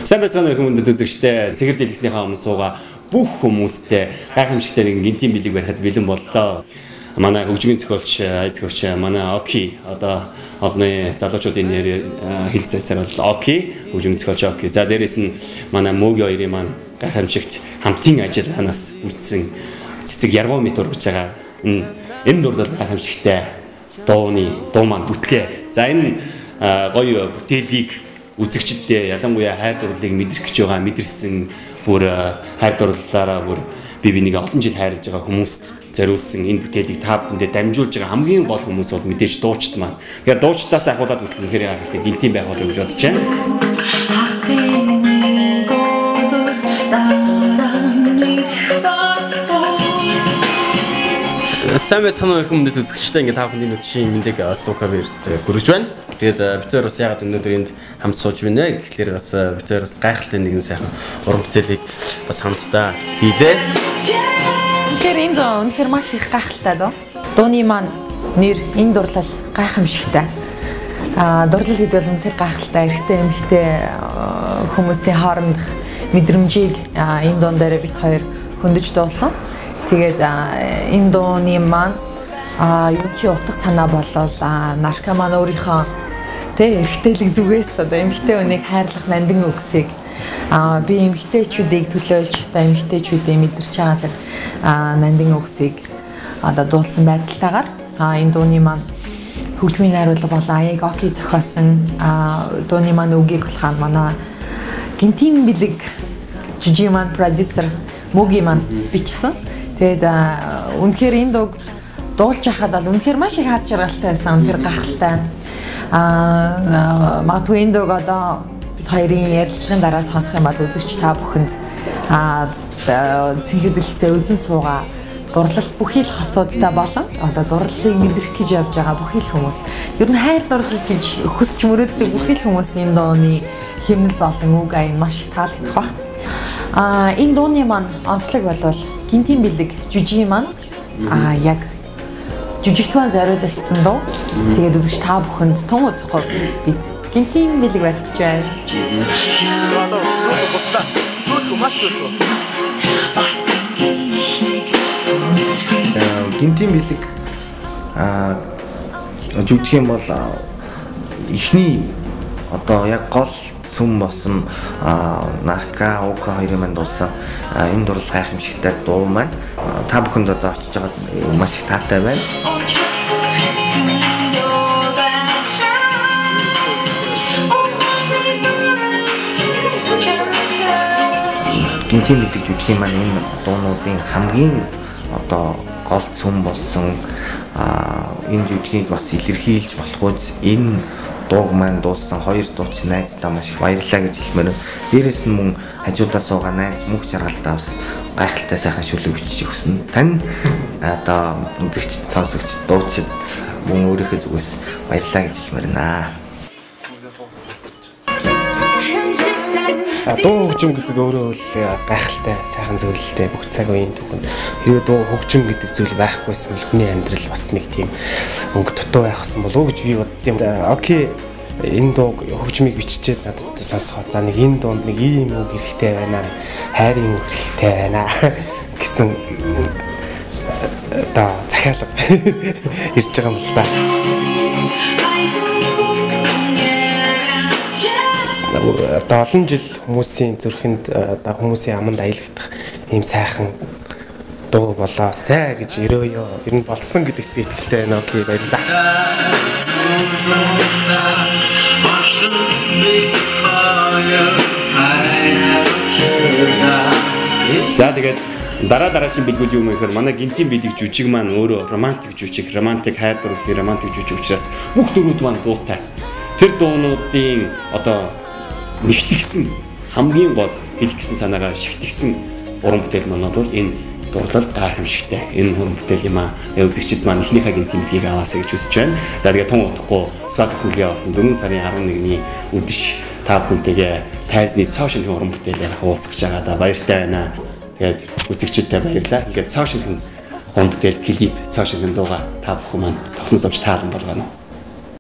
Сайн байцгаана хүмүүст үзэгчтэй Цэгэр дэлгэснийхаа өмнө суугаа бүх хүмүүстээ гайхамшигтай нэг гинтийн билег барихад бэлэн боллоо. Манай хөгжмийн зохиолч, айцгч манай Оки одоо олны залуучуудын нэр хэлцээсээр бол Оки, хөгжмийн зохиолч Оки. За дээрэс нь манай Мөги хоёрын маань гайхамшигт хамтын ажиллагаанаас үрдсэн цэцэг яргуу мэт ургаж байгаа. Энэ дур бол гайхамшигтай дуу маань бүтлээ. За энэ гоё бүтээлийг үзэгчдээ ялангуяа хайр дурлалыг мэдрэх гэж байгаа мэдэрсэн бүр хайр дурлалаараа бүр бинийг олон жил хайрлаж байгаа хүмүүст зориулсан энэ бүтээлийг та бүхэндээ дамжуулж байгаа хамгийн гол хүмүүс бол мэдээж дуучид маань. Тэгэхээр дуучдаас ахуулаад бүтлэн хэрэг хаалт гинтийн байх болов гэж бодож байна. Сайн байцгаана хүмүүст үзэгчтэй ингээ та бүхэний өчийн мэндийг суугавэрт хүргэж байна. Тэгээд бид бас ягаад өнөөдөр энд хамт сууж байна гэхлээр бас бид бас гайхалтай нэгэн сайхан уран бүтээлийг бас хамтдаа хийлээ. Тэгэхээр энэ дуу үнэхээр маш их гайхалтай дуу. Дууны маань нэр энэ дурлал гайхамшигтай. Дурлал гэдэг бол үнэхээр гайхалтай, эрэгтэй эмэгтэй хүмүүсийн хоорондох мэдрэмжийг энэ дуун дээр бид хоёр хөндөж дуулсан. Тэгээд энэ дууны маань ерөнхий утга санаа болол наркоман өөрийнхөө эрэгтэйлэг зүгээс одоо эмэгтэй хүнийг хайрлах нандин үгсийг би эмэгтэйчүүдийг төлөөлж одоо эмэгтэйчүүдийн мэдэрч байгаа нандин үгсийг одоо дуулсан байдалтайгаар энэ дууны маань хөгжмийн найруулга болон аяг Оки зохиосон дууны маань үгийг болохоор манай гинтийн билег жижиг маань продюсер Мөги маань бичсэн. Тэгээд үнэхээр энэ дууг дуулж байхад бол үнэхээр маш их хад жаргалтай байсан. Үнэхээр гахалтай. Магадгүй энэ дууг одоо бид хоёрын ярилцлагын дараа сонсох юм бол үзэгч та бүхэнд цэнхэр дэлгэцээ үзэн суугаа дурлалт бүхий л асуудалтай болон одоо дурлалыг мэдрэх гэж явж байгаа бүхий л хүмүүст ер нь хайр дурлал гэж хүсч мөрөөддөг бүхий л хүмүүст энэ дууны хэмнэл болон үг аян маш их таалагдах баг. Энэ дууны маань онцлог болвол гинтийн билег жүжиг маань яг жүжигтван зориулагдсан дуу. Тэгээд үзэгч та бүхэнд тун удахгүй бид гинтийн билег барих гэж байна. Гинтийн билег жүжиг юм бол эхний одоо яг гол сүм болсон нарка Ока хоёрын манд дуулсан энэ дурлал гайхамшигтай дуу маань та бүхэнд одоо очиж байгаа маш их таатай байна. Гинтийн билег жүжиг маань энэ дуунуудын хамгийн одоо гол сүм болсон энэ жүжигийг бас илэрхийлж болох үз энэ дууг маань дуулсан хоёр дууч найздаа маш их баярлалаа гэж хэлмээр. Дээрээс нь мөн хажуудаа суугаа найз мөнх жаргалтаа бас гайхалтай сайхан шүлэг бичих хүснэ. Тань одоо үзэгч сонсогч дуучид мөн өөрийнхөө зүгээс баярлалаа гэж хэлмээр наа. Дуу хөгжим гэдэг өөрөө л гайхалтай, сайхан зөвлөлтэй бүх цаг үеийн түүхэнд хэрвээ дуу хөгжим гэдэг зүйл байхгүйсэн бол хүний амьдрал бас нэг тийм өнгө дутуу байх гэсэн болов уу гэж би боддیں۔ Оки энэ дууг хөгжмийг биччихээд надад сонсоход за нэг энэ дуунд нэг ийм үг хэрэгтэй байна, хайрын үг хэрэгтэй байна гэсэн одоо захиалга ирж байгаа юм л да. Одоо олон жил хүмүүсийн зүрхэнд одоо хүмүүсийн аманд аялагдах ийм сайхан дуу болоо сай гэж өрөөё. Ер нь болсон гэдэгт би итгэлтэй байна. Окей, баярлалаа. За тэгээд дараагийн билгүүд юу юм гэхээр манай гинтийн билег жүжиг маань өөрөө романтик жүжиг, романтик хайр дурлалын романтик жүжиг учраас бүх дөрүүд маань дуутай. Тэр дуунуудын одоо нэгтгэсэн хамгийн гол хэлэх гэсэн санаагаар шигтгсэн уран бүтээл манад бол энэ дурлал гайхамшигтай. Энэ уран бүтээл юм аа. Үзэгчид маань эхнийхээ гинтийн билгийг аваасаа гэж хүсэж байна. За тэгээд тун удахгүй цаад бүхнийгээ болон 4 сарын 11-ний үдэш та бүхэнтэйгээ тайзны цоо шинхэн уран бүтээлээр хуулцах гэж байгаа да. Баяртай байна. Тэгээд үзэгчидтэй баярлалаа. Ингээд цоо шинхэн уран бүтээл клип цоо шинхэн дууга та бүхэн маань тогтсон зовж таалан болгоно.